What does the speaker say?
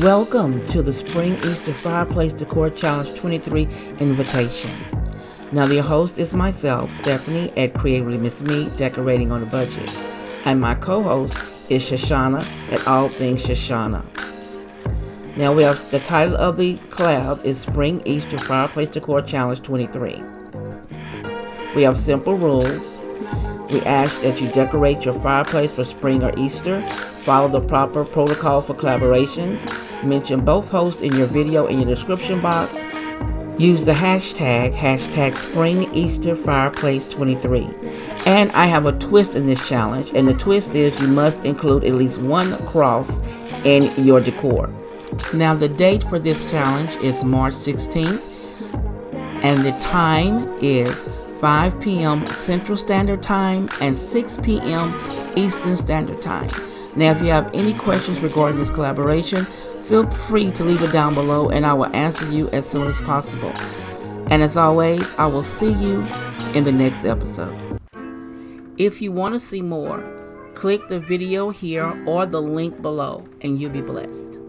Welcome to the Spring Easter Fireplace Decor Challenge23 invitation. Now your host is myself, Stephanie at CreativelyMsMe, decorating on a budget. And my co-host is Shushana at All Things Shushana. Now we have the title of the collab is Spring Easter Fireplace Decor Challenge23. We have simple rules. We ask that you decorate your fireplace for spring or Easter. Follow the proper protocol for collaborations. Mention both hosts in your video in your description box. Use the hashtag SpringEasterFireplace23. And I have a twist in this challenge, and the twist is you must include at least one cross in your decor. Now the date for this challenge is March 16th, and the time is 5 p.m. Central Standard Time and 6 p.m. Eastern Standard Time. Now, if you have any questions regarding this collaboration, feel free to leave it down below and I will answer you as soon as possible. And as always, I will see you in the next episode. If you want to see more, click the video here or the link below and you'll be blessed.